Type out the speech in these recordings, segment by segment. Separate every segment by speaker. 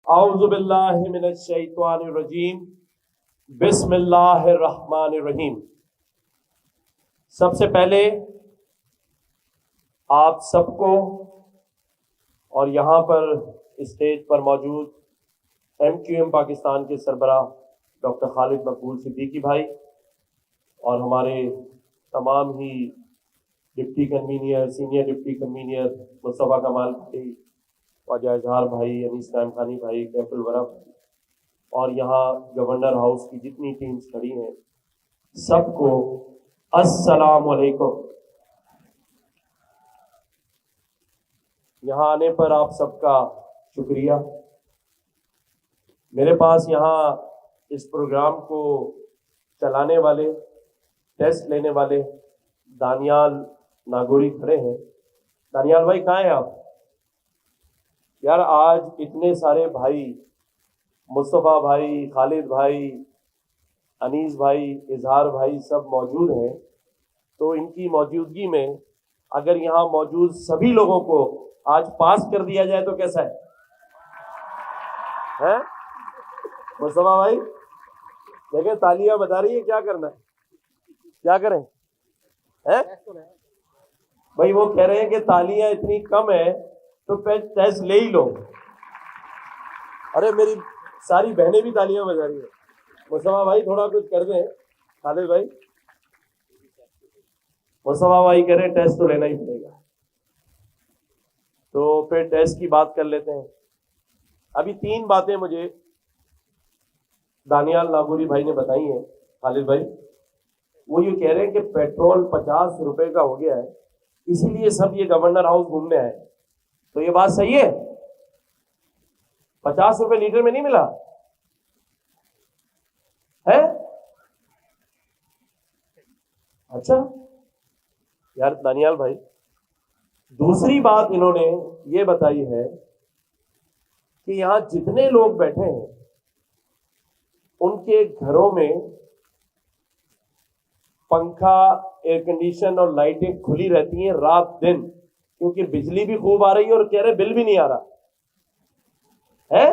Speaker 1: اعوذ باللہ من الشیطان الرجیم بسم اللہ الرحمن الرحیم۔ سب سے پہلے آپ سب کو اور یہاں پر اسٹیج پر موجود MQM پاکستان کے سربراہ ڈاکٹر خالد مقبول صدیقی بھائی اور ہمارے تمام ہی deputy convener, senior deputy convener Mustafa Kamal بھائی، خواجہ اظہار بھائی، انیس نعیم خانی بھائی، کیف الورا بھائی، اور یہاں گورنر ہاؤس کی جتنی ٹیمز کھڑی ہیں سب کو السلام علیکم۔ یہاں آنے پر آپ سب کا شکریہ۔ میرے پاس یہاں اس پروگرام کو چلانے والے، ٹیسٹ لینے والے دانیال ناگوری کھڑے ہیں۔ دانیال بھائی کہاں ہیں آپ؟ یار آج اتنے سارے بھائی، مصطفیٰ بھائی، خالد بھائی، انیس بھائی، اظہار بھائی سب موجود ہیں، تو ان کی موجودگی میں اگر یہاں موجود سبھی لوگوں کو آج پاس کر دیا جائے تو کیسا ہے؟ مصطفیٰ بھائی دیکھیں تالیاں بتا رہی ہے، کیا کرنا ہے؟ کیا کریں؟ بھائی وہ کہہ رہے ہیں کہ تالیاں اتنی کم ہے تو ٹیسٹ لے ہی لو۔ ارے میری ساری بہنیں بھی تالیاں بجا رہی ہیں۔ مصطفیٰ بھائی تھوڑا کچھ کر دیں۔ خالد بھائی، مصطفیٰ بھائی کہہ رہے ہیں ٹیسٹ تو لینا ہی پڑے گا، تو پھر ٹیسٹ کی بات کر لیتے ہیں۔ ابھی 3 باتیں مجھے دانیال ناگوری بھائی نے بتائی ہیں۔ خالد بھائی وہ یہ کہہ رہے ہیں کہ پیٹرول 50 روپے کا ہو گیا ہے، اسی لیے سب یہ گورنر ہاؤس گھومنے آئے، تو یہ بات صحیح ہے؟ 50 روپے لیٹر میں نہیں ملا ہے؟ اچھا یار دانیال بھائی، دوسری بات انہوں نے یہ بتائی ہے کہ یہاں جتنے لوگ بیٹھے ہیں ان کے گھروں میں پنکھا، ایئر کنڈیشن اور لائٹیں کھلی رہتی ہیں رات دن، کیونکہ بجلی بھی خوب آ رہی ہے اور کہہ رہے بل بھی نہیں آ رہا ہے۔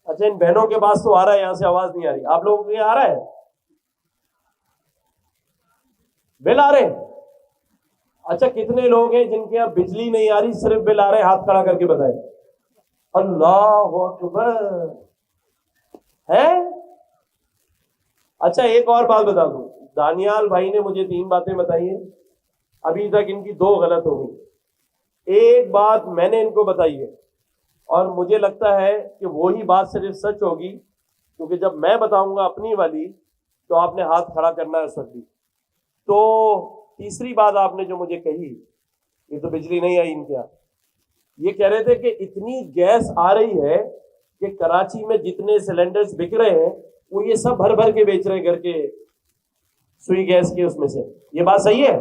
Speaker 1: اچھا ان بہنوں کے پاس تو آ رہا ہے، یہاں سے آواز نہیں آ رہی، آپ لوگوں کے یہاں آ رہا ہے بل آ رہے؟ اچھا کتنے لوگ ہیں جن کے یہاں بجلی نہیں آ رہی صرف بل آ رہے؟ ہاتھ کھڑا کر کے بتائیں۔ اللہ اکبر ہے۔ اچھا ایک اور بات بتا دوں، دانیال بھائی نے مجھے 3 باتیں بتائی ہیں، ابھی تک ان کی 2 غلط ہو گئی، ایک بات میں نے ان کو بتائی ہے اور مجھے لگتا ہے کہ وہی بات صرف سچ ہوگی، کیونکہ جب میں بتاؤں گا اپنی والی تو آپ نے ہاتھ کھڑا کرنا ہے اس وقت بھی۔ تو تیسری بات آپ نے جو مجھے کہی، یہ تو بجلی نہیں آئی ان کے یہاں، یہ کہہ رہے تھے کہ اتنی گیس آ رہی ہے کہ کراچی میں جتنے سلنڈرز بک رہے ہیں وہ یہ سب بھر بھر کے بیچ رہے ہیں گھر کے سوئی گیس کے اس میں سے، یہ بات صحیح ہے؟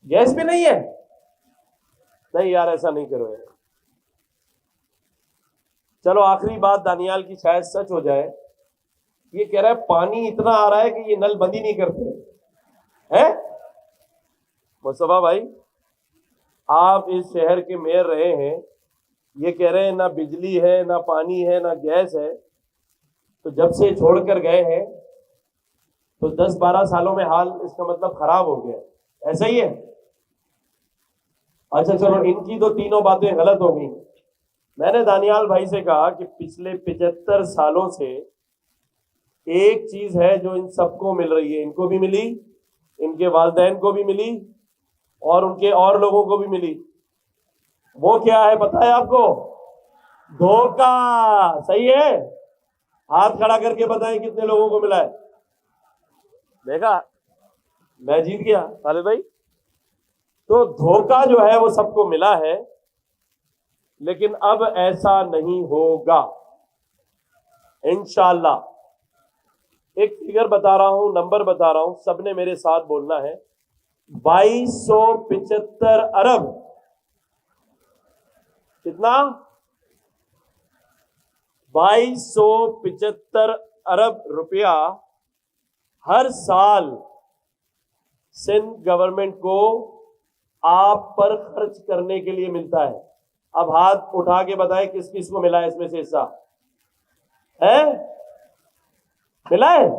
Speaker 1: گیس بھی نہیں ہے؟ نہیں یار ایسا نہیں کرو یار۔ چلو آخری بات دانیال کی شاید سچ ہو جائے، یہ کہہ رہا ہے پانی اتنا آ رہا ہے کہ یہ نل بند ہی نہیں کرتے ہیں۔ مصطفیٰ بھائی آپ اس شہر کے میئر رہے ہیں، یہ کہہ رہے ہیں نہ بجلی ہے، نہ پانی ہے، نہ گیس ہے، تو جب سے چھوڑ کر گئے ہیں تو 10-12 سالوں میں حال اس کا مطلب خراب ہو گیا، ایسا ہی ہے؟ اچھا چلو ان کی تو تینوں باتیں غلط ہو گئی۔ میں نے دانیال بھائی سے کہا کہ پچھلے 75 سالوں سے ایک چیز ہے جو ان سب کو مل رہی ہے، ان کو بھی ملی، ان کے والدین کو بھی ملی اور ان کے اور لوگوں کو بھی ملی، وہ کیا ہے پتہ ہے آپ کو؟ دھوکہ۔ صحیح ہے؟ ہاتھ کھڑا کر کے بتائیں کتنے لوگوں کو ملا ہے؟ دیکھا میں جیت گیا خالد بھائی۔ تو دھوکہ جو ہے وہ سب کو ملا ہے، لیکن اب ایسا نہیں ہوگا انشاءاللہ۔ ایک فگر بتا رہا ہوں، نمبر بتا رہا ہوں، سب نے میرے ساتھ بولنا ہے۔ 2275 ارب، کتنا؟ 2275 ارب روپیہ ہر سال سندھ گورنمنٹ کو آپ پر خرچ کرنے کے لیے ملتا ہے. اب ہاتھ اٹھا کے بتائیں کس کس کو ملا ہے اس میں سے حصہ ہے؟ ملا ہے؟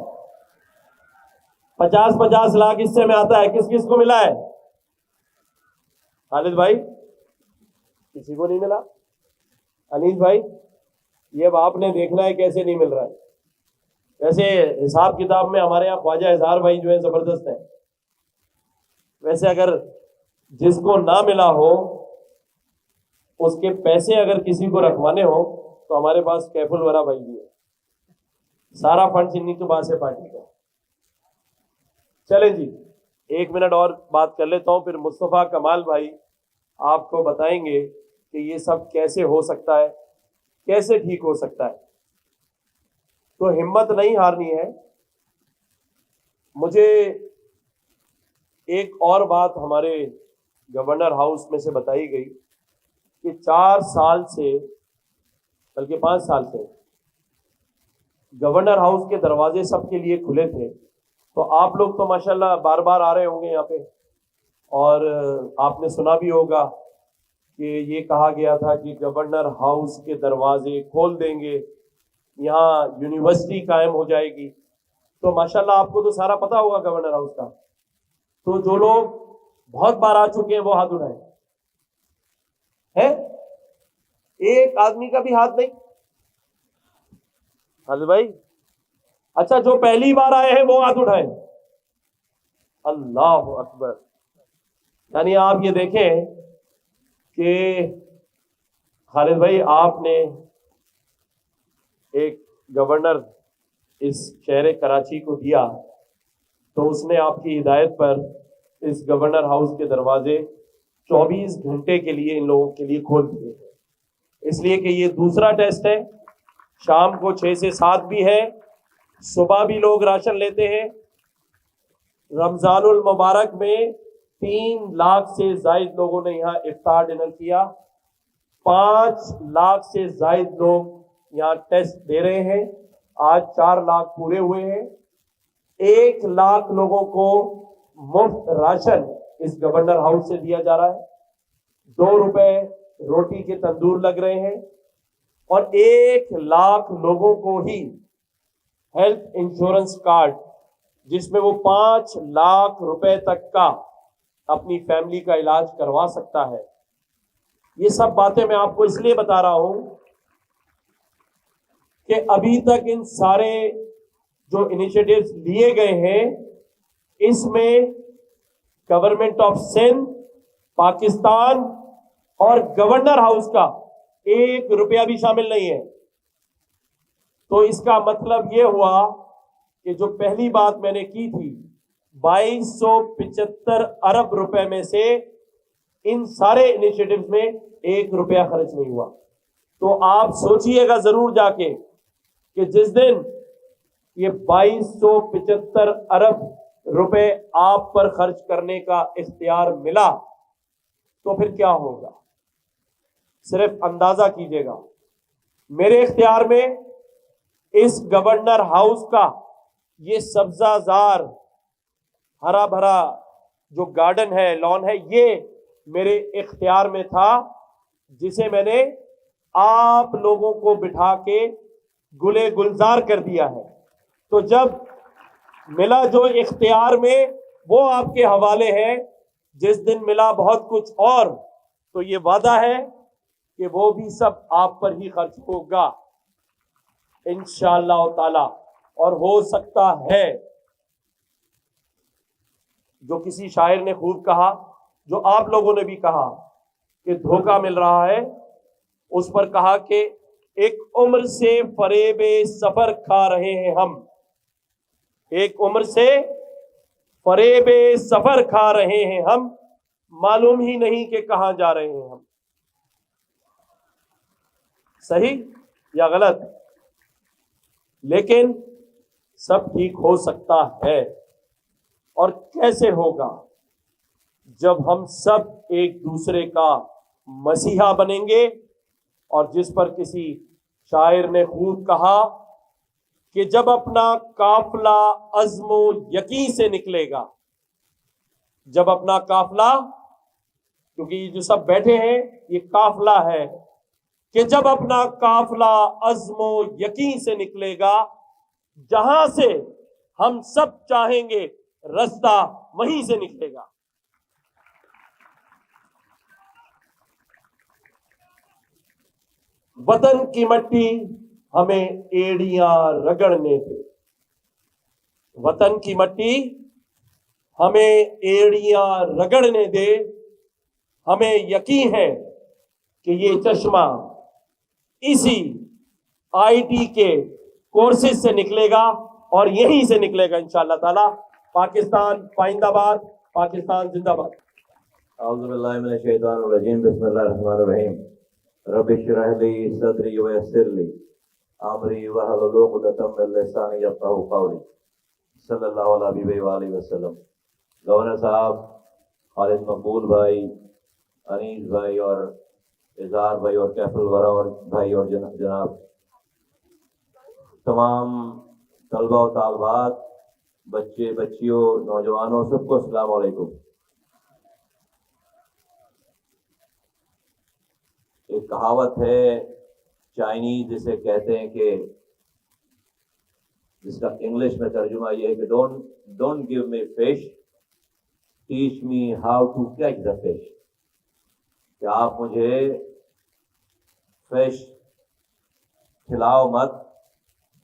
Speaker 1: 50 لاکھ حصے میں آتا ہے. کس کس کو ملا ہے؟ خالد بھائی کسی کو نہیں ملا. انیس بھائی یہ اب آپ نے دیکھنا ہے کیسے نہیں مل رہا ہے. ویسے حساب کتاب میں ہمارے یہاں خواجہ اظہار بھائی جو ہے زبردست ہے. ویسے اگر جس کو نہ ملا ہو اس کے پیسے اگر کسی کو رکھوانے ہو تو ہمارے پاس کیف الورا بھائی بھی ہے. سارا فنڈ انہیں کے پاس ہے پارٹی کا. چلے جی 1 منٹ اور بات کر لیتا ہوں, پھر مصطفیٰ کمال بھائی آپ کو بتائیں گے کہ یہ سب کیسے ہو سکتا ہے, کیسے ٹھیک ہو سکتا ہے. تو ہمت نہیں ہارنی ہے. مجھے ایک اور بات ہمارے گورنر ہاؤس میں سے بتائی گئی کہ 4 سال سے بلکہ 5 سال سے گورنر ہاؤس کے دروازے سب کے لیے کھلے تھے. تو آپ لوگ تو ماشاءاللہ بار بار آ رہے ہوں گے یہاں پہ, اور آپ نے سنا بھی ہوگا کہ یہ کہا گیا تھا کہ گورنر ہاؤس کے دروازے کھول دیں گے, یہاں یونیورسٹی قائم ہو جائے گی. تو ماشاءاللہ آپ کو تو سارا پتا ہوگا گورنر ہاؤس کا. تو جو لوگ بہت بار آ چکے ہیں وہ ہاتھ اٹھائیں. ہے ایک آدمی کا بھی ہاتھ نہیں؟ حضرت بھائی اچھا جو پہلی بار آئے ہیں وہ ہاتھ اٹھائیں. اللہ اکبر. یعنی آپ یہ دیکھیں کہ خالد بھائی آپ نے ایک گورنر اس شہر کراچی کو دیا تو اس نے آپ کی ہدایت پر اس گورنر ہاؤس کے دروازے 24 گھنٹے کے لیے ان لوگوں کے لیے کھول دیے, اس لیے کہ یہ دوسرا ٹیسٹ ہے. شام کو 6 سے 7 بھی ہے, صبح بھی لوگ راشن لیتے ہیں. رمضان المبارک میں 3 لاکھ سے زائد لوگوں نے یہاں افطار ڈنر کیا. 5 لاکھ سے زائد لوگ یہاں ٹیسٹ دے رہے ہیں. آج 4 لاکھ پورے ہوئے ہیں. 1 لاکھ لوگوں کو مفت راشن اس گورنر ہاؤس سے دیا جا رہا ہے. 2 روپے روٹی کے تندور لگ رہے ہیں, اور 1 لاکھ لوگوں کو ہی ہیلتھ انشورنس کارڈ جس میں وہ 5 لاکھ روپے تک کا اپنی فیملی کا علاج کروا سکتا ہے. یہ سب باتیں میں آپ کو اس لیے بتا رہا ہوں کہ ابھی تک ان سارے جو انیشیٹوز لیے گئے ہیں اس میں گورنمنٹ آف سندھ, پاکستان اور گورنر ہاؤس کا 1 روپیہ بھی شامل نہیں ہے. تو اس کا مطلب یہ ہوا کہ جو پہلی بات میں نے کی تھی 2275 ارب روپے میں سے ان سارے انیشیٹوز میں 1 روپیہ خرچ نہیں ہوا. تو آپ سوچئے گا ضرور جا کے کہ جس دن یہ 2275 ارب روپے آپ پر خرچ کرنے کا اختیار ملا تو پھر کیا ہوگا, صرف اندازہ کیجئے گا. میرے اختیار میں اس گورنر ہاؤس کا یہ سبزہ زار ہرا بھرا جو گارڈن ہے, لان ہے, یہ میرے اختیار میں تھا, جسے میں نے آپ لوگوں کو بٹھا کے گلے گلزار کر دیا ہے. تو جب ملا جو اختیار میں وہ آپ کے حوالے ہے. جس دن ملا بہت کچھ اور تو یہ وعدہ ہے کہ وہ بھی سب آپ پر ہی خرچ ہوگا انشاءاللہ تعالی. اور ہو سکتا ہے جو کسی شاعر نے خوب کہا, جو آپ لوگوں نے بھی کہا کہ دھوکہ مل رہا ہے, اس پر کہا کہ ایک عمر سے فریب سفر کھا رہے ہیں ہم, ایک عمر سے فریب سفر کھا رہے ہیں ہم, معلوم ہی نہیں کہ کہاں جا رہے ہیں ہم. صحیح یا غلط؟ لیکن سب ٹھیک ہو سکتا ہے. اور کیسے ہوگا؟ جب ہم سب ایک دوسرے کا مسیحا بنیں گے. اور جس پر کسی شاعر نے خوب کہا کہ جب اپنا قافلہ عزم و یقین سے نکلے گا, جب اپنا قافلہ کیونکہ یہ جو سب بیٹھے ہیں یہ قافلہ ہے کہ جب اپنا قافلہ عزم و یقین سے نکلے گا، جہاں سے ہم سب چاہیں گے رستہ وہیں سے نکلے گا۔ وطن کی مٹی ہمیں ایڑیاں رگڑنے دے، وطن کی مٹی ہمیں ایڑیاں رگڑنے دے، ہمیں یقین ہے کہ یہ چشمہ اسی آئی ٹی کے کورسز سے نکلے گا اور یہیں سے نکلے گا انشاءاللہ تعالی۔ پاکستان پائندہ باد، پاکستان زندہ باد۔
Speaker 2: اعوذ باللہ من الشیطان الرجیم، بسم اللہ الرحمن الرحیم۔ رب اشرح لی صدری ویسر لی امری واحلل عقدۃ من لسانی یفقہوا قولی، صلی اللہ علیہ حبیبہ وآلہ وسلم۔ گورنر صاحب، خالد مقبول بھائی، انیس بھائی اور اظہار بھائی اور کیف الورا اور بھائی اور جناب تمام طلبہ و طالبات، بچے بچیوں، نوجوانوں، سب کو السلام علیکم۔ ایک کہاوت ہے چائنیز جسے کہتے ہیں کہ جس کا انگلش میں ترجمہ یہ ہے کہ don't give me fish, teach me how to catch the fish, کہ آپ مجھے فش کھلاؤ مت،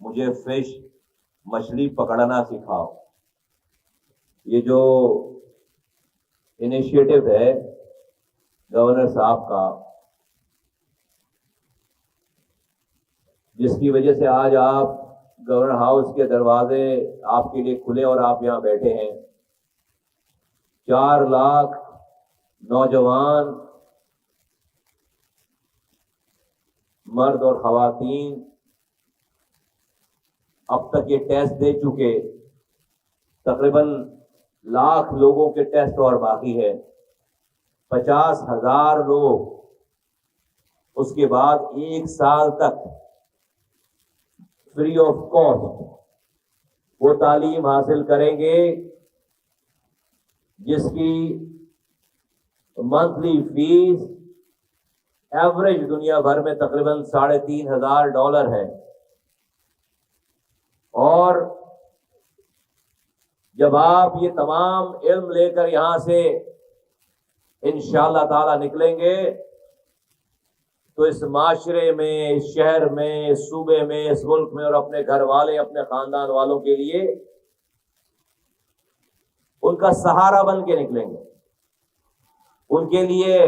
Speaker 2: مجھے فش مچھلی پکڑنا سکھاؤ۔ یہ جو انیشیٹو ہے گورنر صاحب کا، جس کی وجہ سے آج آپ گورنر ہاؤس کے دروازے آپ کے لیے کھلے اور آپ یہاں بیٹھے ہیں، 4 لاکھ نوجوان مرد اور خواتین اب تک یہ ٹیسٹ دے چکے، تقریباً لاکھ لوگوں کے ٹیسٹ اور باقی ہے، 50,000 لوگ اس کے بعد 1 سال تک فری آف کاسٹ وہ تعلیم حاصل کریں گے جس کی منتھلی فیس ایوریج دنیا بھر میں تقریباً $3,500 ہے۔ اور جب آپ یہ تمام علم لے کر یہاں سے انشاءاللہ تعالی نکلیں گے تو اس معاشرے میں، اس شہر میں، اس صوبے میں، اس ملک میں اور اپنے گھر والے، اپنے خاندان والوں کے لیے ان کا سہارا بن کے نکلیں گے، ان کے لیے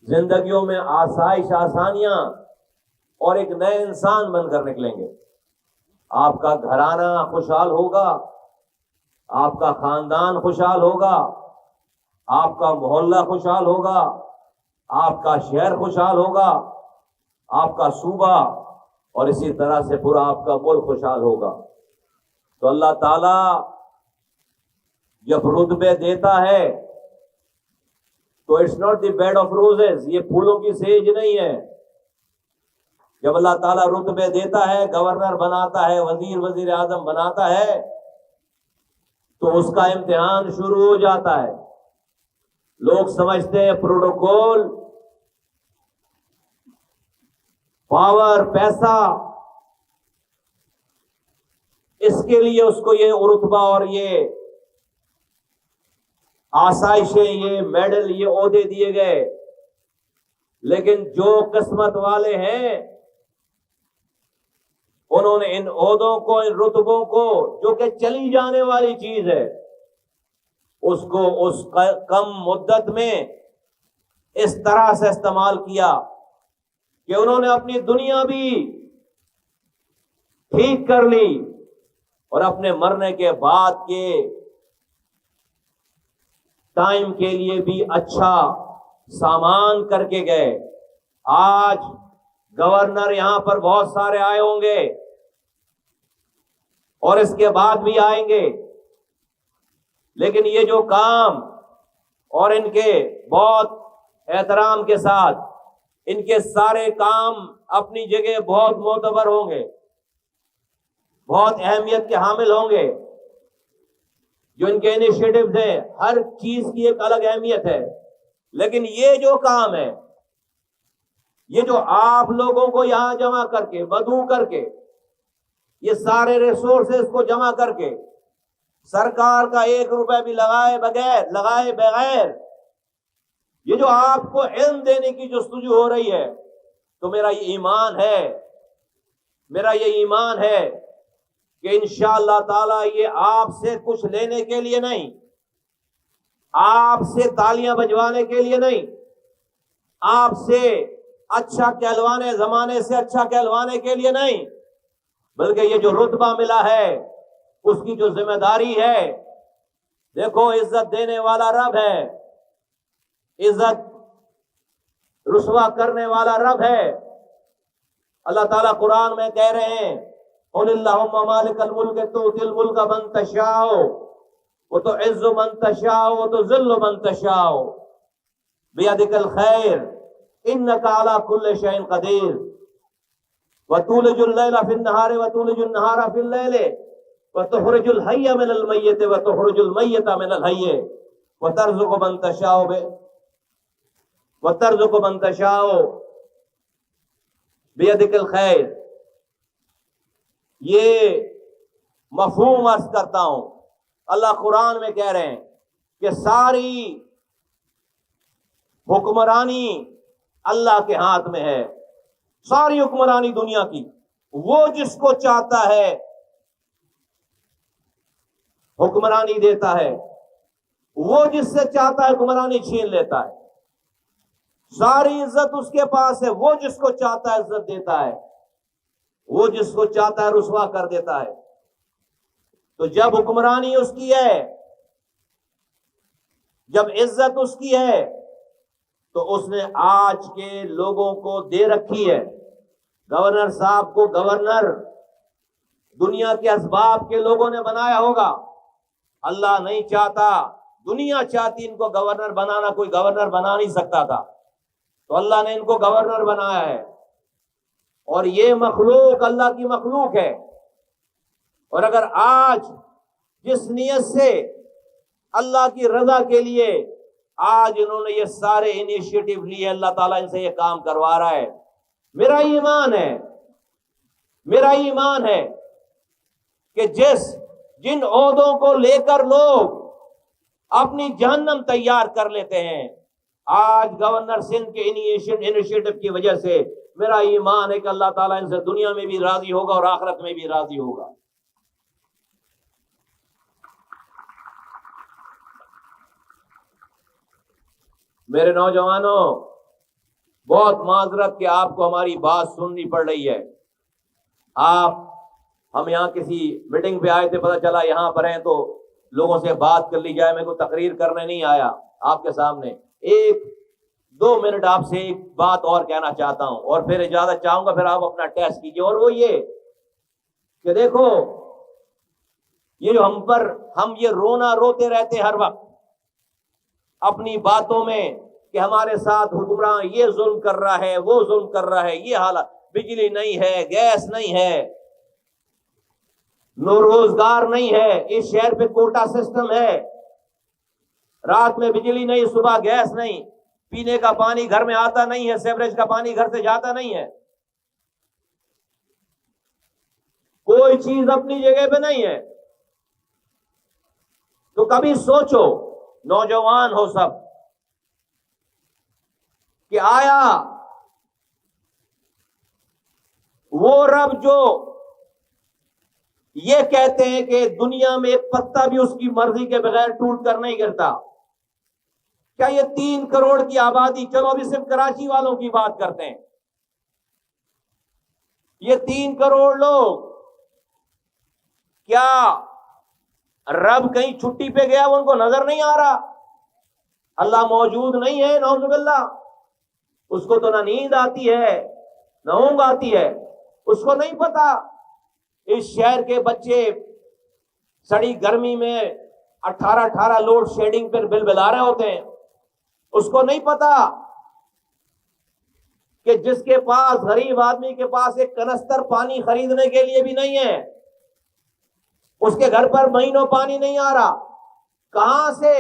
Speaker 2: زندگیوں میں آسائش، آسانیاں اور ایک نئے انسان بن کر نکلیں گے۔ آپ کا گھرانہ خوشحال ہوگا، آپ کا خاندان خوشحال ہوگا، آپ کا محلہ خوشحال ہوگا، آپ کا شہر خوشحال ہوگا، آپ کا صوبہ اور اسی طرح سے پورا آپ کا ملک خوشحال ہوگا۔ تو اللہ تعالیٰ جب رتبے دیتا ہے تو it's not the bed of roses, یہ پھولوں کی سیج نہیں ہے۔ جب اللہ تعالیٰ رتبے دیتا ہے، گورنر بناتا ہے، وزیر اعظم بناتا ہے، تو اس کا امتحان شروع ہو جاتا ہے۔ لوگ سمجھتے ہیں پروٹوکول، پاور، پیسہ، اس کے لیے اس کو یہ رتبہ اور یہ آسائشیں، یہ میڈل، یہ عہدے دیے گئے، لیکن جو قسمت والے ہیں انہوں نے ان عہدوں کو، ان رتبوں کو، جو کہ چلی جانے والی چیز ہے، اس کو اس کم مدت میں اس طرح سے استعمال کیا کہ انہوں نے اپنی دنیا بھی ٹھیک کر لی اور اپنے مرنے کے بعد کے ٹائم کے لیے بھی اچھا سامان کر کے گئے۔ آج گورنر یہاں پر بہت سارے آئے ہوں گے اور اس کے بعد بھی آئیں گے، لیکن یہ جو کام، اور ان کے بہت احترام کے ساتھ ان کے سارے کام اپنی جگہ بہت معتبر ہوں گے، بہت اہمیت کے حامل ہوں گے۔ جو ان کے انیشیٹوز ہیں، ہر چیز کی ایک الگ اہمیت ہے۔ لیکن یہ جو کام ہے، یہ جو آپ لوگوں کو یہاں جمع کر کے، مدعو کر کے، یہ سارے ریسورسز کو جمع کر کے، سرکار کا 1 روپے بھی لگائے بغیر یہ جو آپ کو علم دینے کی جستجو ہو رہی ہے، تو میرا یہ ایمان ہے کہ انشاءاللہ تعالی یہ آپ سے کچھ لینے کے لیے نہیں، آپ سے تالیاں بجوانے کے لیے نہیں، آپ سے اچھا کہلوانے، زمانے سے اچھا کہلوانے کے لیے نہیں، بلکہ یہ جو رتبہ ملا ہے اس کی جو ذمہ داری ہے، دیکھو عزت دینے والا رب ہے، عزت رسوا کرنے والا رب ہے۔ اللہ تعالیٰ قرآن میں کہہ رہے ہیں قل اللہم مالک الملک تؤتی الملک من تشاء وتعز من تشاء وتذل من تشاء بیدک الخیر انک علی کل شیء قدیر وتولج اللیل فی النہار وتولج النہار فی اللیل وتخرج الحی من المیت وتخرج المیت من الحی وترزق من تشاء بیدک الخیر۔ یہ مفہوم عرض کرتا ہوں، اللہ قرآن میں کہہ رہے ہیں کہ ساری حکمرانی اللہ کے ہاتھ میں ہے، ساری حکمرانی دنیا کی، وہ جس کو چاہتا ہے حکمرانی دیتا ہے، وہ جس سے چاہتا ہے حکمرانی چھین لیتا ہے، ساری عزت اس کے پاس ہے، وہ جس کو چاہتا ہے عزت دیتا ہے، وہ جس کو چاہتا ہے رسوا کر دیتا ہے۔ تو جب حکمرانی اس کی ہے، جب عزت اس کی ہے، تو اس نے آج کے لوگوں کو دے رکھی ہے۔ گورنر صاحب کو گورنر دنیا کے اسباب کے لوگوں نے بنایا ہوگا، اللہ نہیں چاہتا، دنیا چاہتی ان کو گورنر بنانا، کوئی گورنر بنا نہیں سکتا تھا، تو اللہ نے ان کو گورنر بنایا ہے۔ اور یہ مخلوق اللہ کی مخلوق ہے، اور اگر آج جس نیت سے اللہ کی رضا کے لیے آج انہوں نے یہ سارے انیشیٹو لیے، اللہ تعالیٰ ان سے یہ کام کروا رہا ہے، میرا ایمان ہے کہ جن عہدوں کو لے کر لوگ اپنی جہنم تیار کر لیتے ہیں، آج گورنر سندھ کے انیشیٹو کی وجہ سے میرا ایمان ہے کہ اللہ تعالیٰ ان سے دنیا میں بھی راضی ہوگا اور آخرت میں بھی راضی ہوگا۔ میرے نوجوانوں، بہت معذرت کہ آپ کو ہماری بات سننی پڑ رہی ہے۔ ہم یہاں کسی میٹنگ پہ آئے تھے، پتہ چلا یہاں پر ہیں تو لوگوں سے بات کر لی جائے، میں کوئی تقریر کرنے نہیں آیا آپ کے سامنے۔ 1-2 منٹ آپ سے ایک بات اور کہنا چاہتا ہوں، اور پھر اجازت چاہوں گا، پھر آپ اپنا ٹیسٹ کیجئے، اور وہ یہ کہ دیکھو یہ جو ہم یہ رونا روتے رہتے ہر وقت اپنی باتوں میں کہ ہمارے ساتھ حکمران یہ ظلم کر رہا ہے، وہ ظلم کر رہا ہے، یہ حالت، بجلی نہیں ہے، گیس نہیں ہے، روزگار نہیں ہے، اس شہر پہ کوٹا سسٹم ہے، رات میں بجلی نہیں، صبح گیس نہیں، پینے کا پانی گھر میں آتا نہیں ہے، سیوریج کا پانی گھر سے جاتا نہیں ہے، کوئی چیز اپنی جگہ پہ نہیں ہے۔ تو کبھی سوچو، نوجوان ہو سب، کہ آیا وہ رب جو یہ کہتے ہیں کہ دنیا میں ایک پتا بھی اس کی مرضی کے بغیر ٹوٹ کر نہیں گرتا، کیا یہ 3 کروڑ کی آبادی، چلو ابھی صرف کراچی والوں کی بات کرتے ہیں، یہ 3 کروڑ لوگ، کیا رب کہیں چھٹی پہ گیا وہ ان کو نظر نہیں آ رہا؟ اللہ موجود نہیں ہے، نعوذ باللہ، اس کو تو نہ نیند آتی ہے نہ اونگ آتی ہے، اس کو نہیں پتا اس شہر کے بچے سڑی گرمی میں 18 لوڈ شیڈنگ پر بل بلا رہے ہوتے ہیں، اس کو نہیں پتا کہ جس کے پاس، غریب آدمی کے پاس ایک کنستر پانی خریدنے کے لیے بھی نہیں ہے، اس کے گھر پر مہینوں پانی نہیں آ رہا، کہاں سے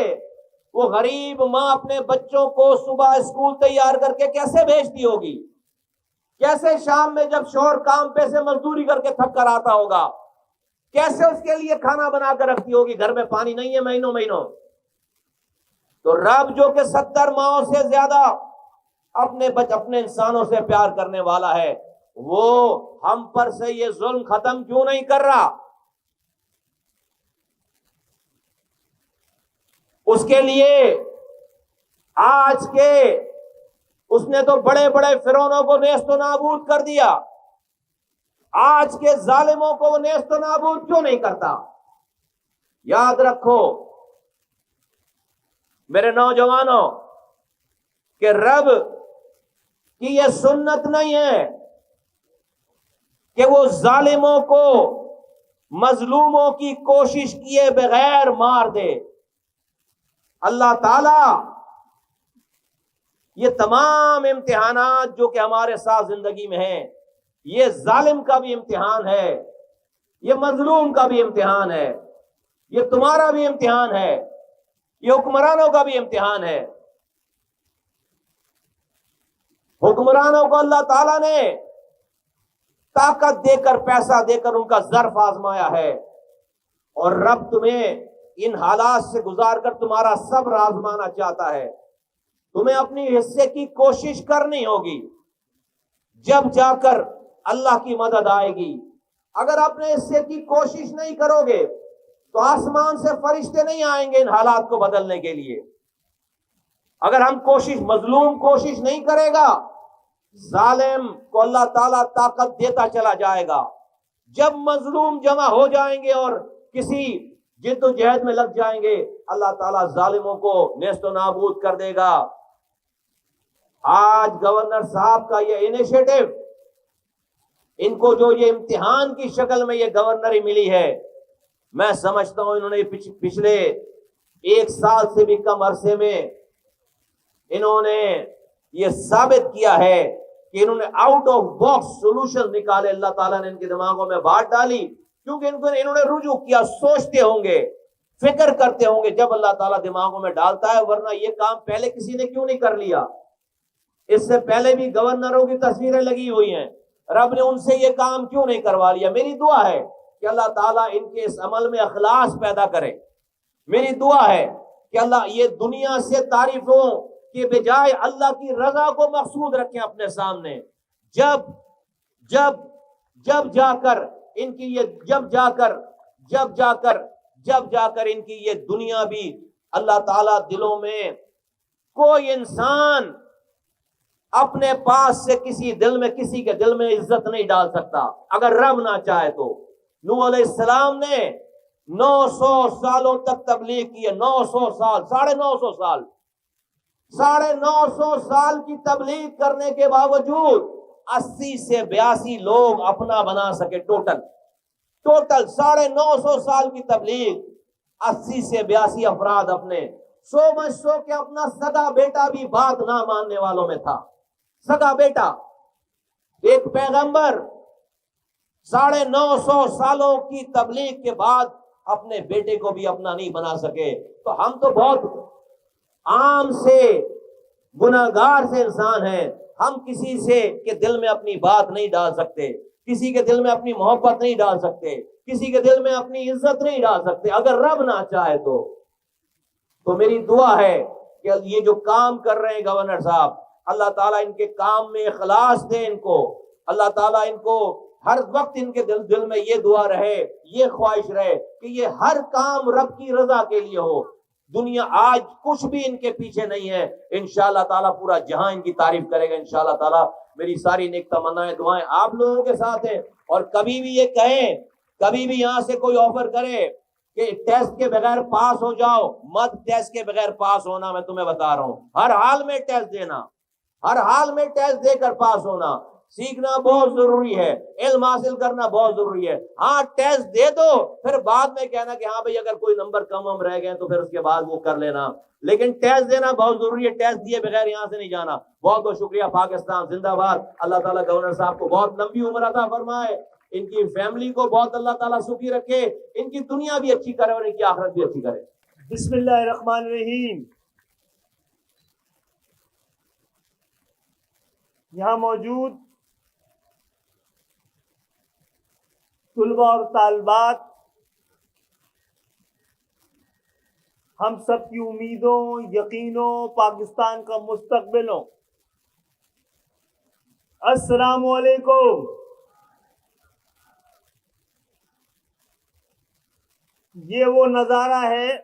Speaker 2: وہ غریب ماں اپنے بچوں کو صبح اسکول تیار کر کے کیسے بھیجتی ہوگی؟ کیسے شام میں جب شوہر کام پہ سے مزدوری کر کے تھک کر آتا ہوگا، کیسے اس کے لیے کھانا بنا کر رکھتی ہوگی؟ گھر میں پانی نہیں ہے مہینوں مہینوں۔ تو رب جو کہ 70 ماہوں سے زیادہ اپنے انسانوں سے پیار کرنے والا ہے، وہ ہم پر سے یہ ظلم ختم کیوں نہیں کر رہا؟ اس کے لیے آج کے اس نے تو بڑے بڑے فرعونوں کو نیست و نابود کر دیا، آج کے ظالموں کو وہ نیست و نابود کیوں نہیں کرتا؟ یاد رکھو میرے نوجوانوں کہ رب کی یہ سنت نہیں ہے کہ وہ ظالموں کو مظلوموں کی کوشش کیے بغیر مار دے۔ اللہ تعالی یہ تمام امتحانات جو کہ ہمارے ساتھ زندگی میں ہیں، یہ ظالم کا بھی امتحان ہے، یہ مظلوم کا بھی امتحان ہے، یہ تمہارا بھی امتحان ہے، یہ حکمرانوں کا بھی امتحان ہے۔ حکمرانوں کو اللہ تعالیٰ نے طاقت دے کر، پیسہ دے کر ان کا ظرف آزمایا ہے، اور رب تمہیں ان حالات سے گزار کر تمہارا صبر آزمانا چاہتا ہے۔ تمہیں اپنی حصے کی کوشش کرنی ہوگی، جب جا کر اللہ کی مدد آئے گی۔ اگر اپنے حصے کی کوشش نہیں کرو گے تو آسمان سے فرشتے نہیں آئیں گے ان حالات کو بدلنے کے لیے۔ اگر ہم مظلوم کوشش نہیں کرے گا، ظالم کو اللہ تعالیٰ طاقت دیتا چلا جائے گا۔ جب مظلوم جمع ہو جائیں گے اور کسی جد و جہد میں لگ جائیں گے، اللہ تعالیٰ ظالموں کو نیست و نابود کر دے گا۔ آج گورنر صاحب کا یہ انیشیٹو، ان کو جو یہ امتحان کی شکل میں یہ گورنری ملی ہے، میں سمجھتا ہوں انہوں نے پچھلے 1 سال سے بھی کم عرصے میں انہوں نے یہ ثابت کیا ہے کہ انہوں نے آؤٹ آف باکس سولوشن نکالے، اللہ تعالیٰ نے ان کے دماغوں میں بات ڈالی، کیونکہ انہوں نے رجوع کیا، سوچتے ہوں گے، فکر کرتے ہوں گے جب اللہ تعالیٰ دماغوں میں ڈالتا ہے، ورنہ یہ کام پہلے کسی نے کیوں نہیں کر لیا؟ اس سے پہلے بھی گورنروں کی تصویریں لگی ہوئی ہیں، رب نے ان سے یہ کام کیوں نہیں کروا لیا؟ میری دعا ہے کہ اللہ تعالیٰ ان کے اس عمل میں اخلاص پیدا کرے۔ میری دعا ہے کہ اللہ یہ دنیا سے تعریفوں کے بجائے اللہ کی رضا کو مقصود رکھیں اپنے سامنے۔ جب جا کر ان کی یہ دنیا بھی اللہ تعالیٰ دلوں میں، کوئی انسان اپنے پاس سے کسی کے دل میں عزت نہیں ڈال سکتا اگر رب نہ چاہے تو۔ نوح علیہ السلام نے 900 سالوں تک تبلیغ کی ہے، 900 سال، 950 سال کی تبلیغ کرنے کے باوجود 80 سے 82 لوگ اپنا بنا سکے۔ ٹوٹل 950 سال کی تبلیغ، 80 سے 82 افراد اپنے، سو کہ اپنا سگا بیٹا بھی بات نہ ماننے والوں میں تھا۔ سگا بیٹا، ایک پیغمبر 950 سالوں کی تبلیغ کے بعد اپنے بیٹے کو بھی اپنا نہیں بنا سکے۔ تو ہم تو بہت عام سے گناہگار سے انسان ہیں، ہم کسی سے کے دل میں اپنی بات نہیں ڈال سکتے، کسی کے دل میں اپنی محبت نہیں ڈال سکتے، کسی کے دل میں اپنی عزت نہیں ڈال سکتے اگر رب نہ چاہے تو میری دعا ہے کہ یہ جو کام کر رہے ہیں گورنر صاحب، اللہ تعالیٰ ان کے کام میں اخلاص دے، ان کو اللہ تعالیٰ ان کو ہر وقت ان کے دل میں یہ دعا رہے، یہ خواہش رہے کہ یہ ہر کام رب کی رضا کے لیے ہو۔ دنیا آج کچھ بھی ان کے پیچھے نہیں ہے، انشاءاللہ تعالیٰ پورا جہاں ان کی تعریف کرے گا انشاءاللہ تعالیٰ۔ میری ساری نیک تمنائیں دعائیں آپ لوگوں کے ساتھ ہیں، اور کبھی بھی یہ کہیں، کبھی بھی یہاں سے کوئی آفر کرے کہ ٹیسٹ کے بغیر پاس ہو جاؤ، مت ٹیسٹ کے بغیر پاس ہونا، میں تمہیں بتا رہا ہوں ہر حال میں ٹیسٹ دینا، ہر حال میں ٹیسٹ دے کر پاس ہونا۔ سیکھنا بہت ضروری ہے، علم حاصل کرنا بہت ضروری ہے۔ ہاں ٹیسٹ دے دو، پھر بعد میں کہنا کہ ہاں بھئی اگر کوئی نمبر کم ہم رہ گئے تو پھر اس کے بعد وہ کر لینا، لیکن ٹیسٹ دینا بہت ضروری ہے، ٹیسٹ دیے بغیر یہاں سے نہیں جانا۔ بہت بہت شکریہ، پاکستان زندہ باد۔ اللہ تعالیٰ گورنر صاحب کو بہت لمبی عمر عطا فرمائے، ان کی فیملی کو بہت اللہ تعالیٰ سکھی رکھے، ان کی دنیا بھی اچھی کرے اور ان کی آخرت بھی اچھی کرے۔
Speaker 3: بسم اللہ الرحمن الرحیم۔ یہاں موجود طلباء اور طالبات ہم سب کی امیدوں، یقینوں، پاکستان کا مستقبلوں، السلام علیکم۔ یہ وہ نظارہ ہے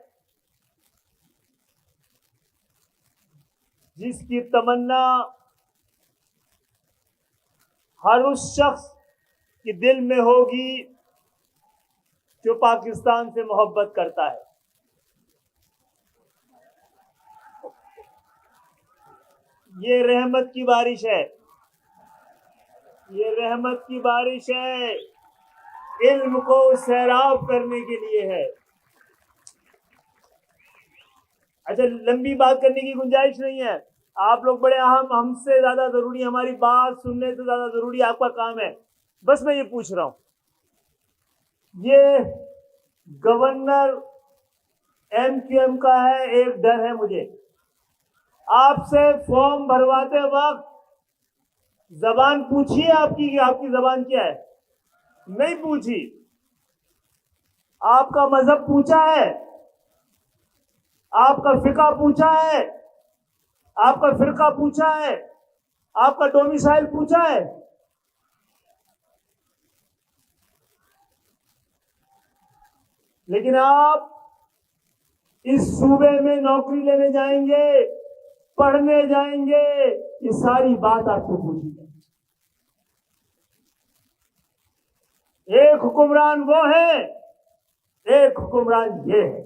Speaker 3: جس کی تمنا ہر اس شخص کے دل میں ہوگی جو پاکستان سے محبت کرتا ہے۔ یہ رحمت کی بارش ہے، یہ رحمت کی بارش ہے، علم کو سیراب کرنے کے لیے ہے۔ اچھا، لمبی بات کرنے کی گنجائش نہیں ہے، آپ لوگ بڑے اہم، ہم سے زیادہ ضروری، ہماری بات سننے سے زیادہ ضروری آپ کا کام ہے۔ بس میں یہ پوچھ رہا ہوں، یہ گورنر ایم کیو ایم کا ہے، ایک ڈر ہے مجھے، آپ سے فارم بھرواتے وقت زبان پوچھی ہے آپ کی کہ آپ کی زبان کیا ہے؟ نہیں پوچھی۔ آپ کا مذہب پوچھا ہے؟ آپ کا فقہ پوچھا ہے؟ آپ کا فرقہ پوچھا ہے؟ آپ کا ڈومیسائل پوچھا ہے؟ لیکن آپ اس صوبے میں نوکری لینے جائیں گے، پڑھنے جائیں گے، یہ ساری بات آپ کو پوچھی جائے۔ ایک حکمران وہ ہے، ایک حکمران یہ ہے،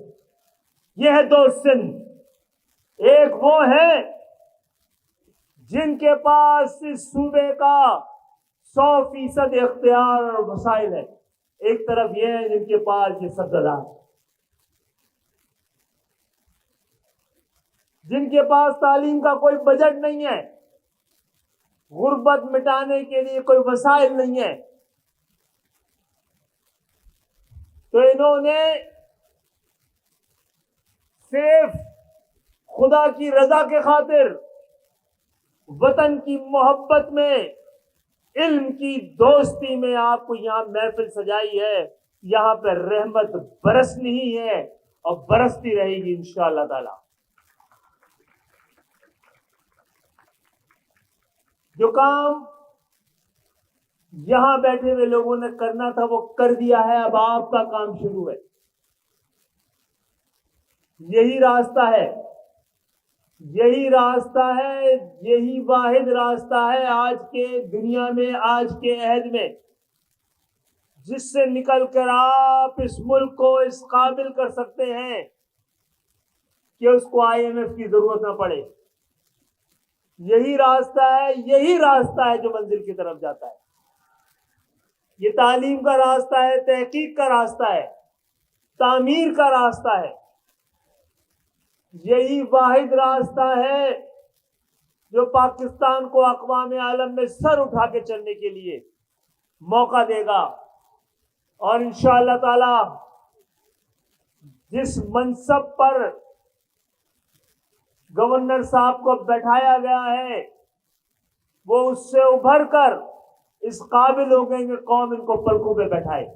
Speaker 3: یہ ہے دو سندھ۔ ایک وہ ہے جن کے پاس اس صوبے کا 100% اختیار اور وسائل ہے، ایک طرف یہ ہے جن کے پاس یہ سبزدار ہے، جن کے پاس تعلیم کا کوئی بجٹ نہیں ہے، غربت مٹانے کے لیے کوئی وسائل نہیں ہے۔ تو انہوں نے صرف خدا کی رضا کے خاطر، وطن کی محبت میں، علم کی دوستی میں آپ کو یہاں محفل سجائی ہے۔ یہاں پہ رحمت برسنی ہی ہے اور برستی رہے گی انشاءاللہ تعالی۔ جو کام یہاں بیٹھے ہوئے لوگوں نے کرنا تھا وہ کر دیا ہے، اب آپ کا کام شروع ہے۔ یہی راستہ ہے، یہی راستہ ہے، یہی واحد راستہ ہے آج کے دنیا میں، آج کے عہد میں، جس سے نکل کر آپ اس ملک کو اس قابل کر سکتے ہیں کہ اس کو IMF کی ضرورت نہ پڑے۔ یہی راستہ ہے، یہی راستہ ہے جو منزل کی طرف جاتا ہے۔ یہ تعلیم کا راستہ ہے، تحقیق کا راستہ ہے، تعمیر کا راستہ ہے۔ یہی واحد راستہ ہے جو پاکستان کو اقوام عالم میں سر اٹھا کے چلنے کے لیے موقع دے گا۔ اور انشاءاللہ تعالی جس منصب پر گورنر صاحب کو بیٹھایا گیا ہے وہ اس سے ابھر کر اس قابل ہو گئے کہ قوم ان کو پلکوں پہ بیٹھائے۔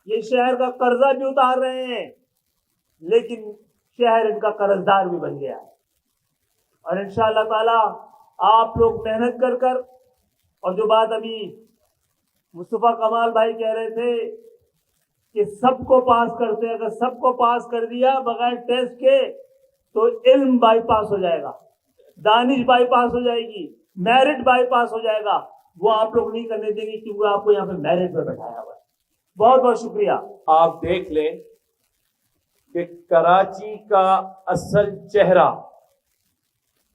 Speaker 3: یہ شہر کا قرضہ بھی اتار رہے ہیں، لیکن شہر ان کا قرضدار بھی بن گیا ہے۔ اور انشاءاللہ تعالی آپ لوگ محنت کر کر، اور جو بات ابھی مصطفیٰ کمال بھائی کہہ رہے تھے کہ سب کو پاس کرتے، اگر سب کو پاس کر دیا بغیر ٹیسٹ کے تو علم بائی پاس ہو جائے گا، دانش بائی پاس ہو جائے گی، میرٹ بائی پاس ہو جائے گا۔ وہ آپ لوگ نہیں کرنے دیں گے کیونکہ آپ کو یہاں پہ میرٹ پہ بیٹھایا ہوا ہے۔ بہت بہت شکریہ۔
Speaker 1: آپ دیکھ لیں کہ کراچی کا اصل چہرہ،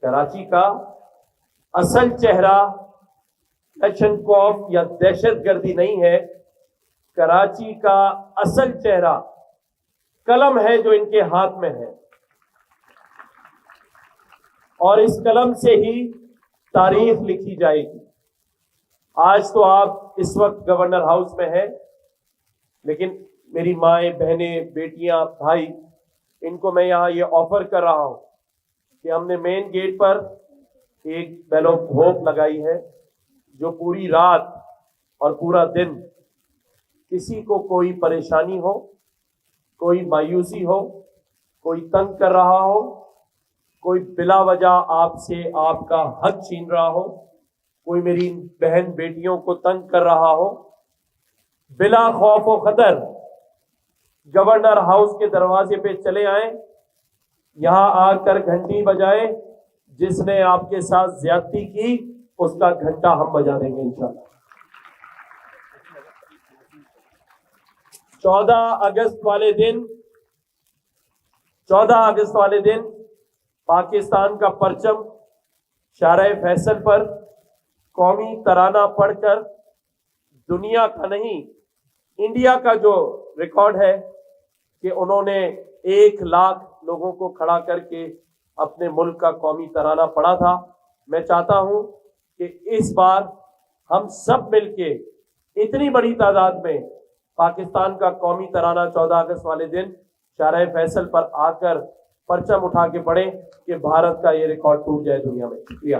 Speaker 1: کراچی کا اصل چہرہ ایکشن کوف یا دہشت گردی نہیں ہے، کراچی کا اصل چہرہ قلم ہے جو ان کے ہاتھ میں ہے، اور اس قلم سے ہی تاریخ لکھی جائے گی۔ آج تو آپ اس وقت گورنر ہاؤس میں ہیں، لیکن میری مائیں، بہنیں، بیٹیاں، بھائی، ان کو میں یہاں یہ آفر کر رہا ہوں کہ ہم نے مین گیٹ پر ایک بیل آف ہوپ لگائی ہے جو پوری رات اور پورا دن کسی کو کوئی پریشانی ہو, کوئی مایوسی ہو, کوئی تنگ کر رہا ہو, کوئی بلا وجہ آپ سے آپ کا حق چھین رہا ہو, کوئی میری بہن بیٹیوں کو تنگ کر رہا ہو, بلا خوف و خطر گورنر ہاؤس کے دروازے پہ چلے آئیں, یہاں آ کر گھنٹی بجائیں, جس نے آپ کے ساتھ زیادتی کی اس کا گھنٹہ ہم بجا دیں گے انشاءاللہ. 14 اگست والے دن پاکستان کا پرچم شارع فیصل پر قومی ترانہ پڑھ کر دنیا کا نہیں انڈیا کا جو ریکارڈ ہے کہ انہوں نے 1 لاکھ لوگوں کو کھڑا کر کے اپنے ملک کا قومی ترانہ پڑھا تھا. میں چاہتا ہوں کہ اس بار ہم سب مل کے اتنی بڑی تعداد میں پاکستان کا قومی ترانہ 14 اگست والے دن شارع فیصل پر آ کر پرچم اٹھا کے پڑھیں کہ بھارت کا یہ ریکارڈ ٹوٹ جائے دنیا میں. شکریہ.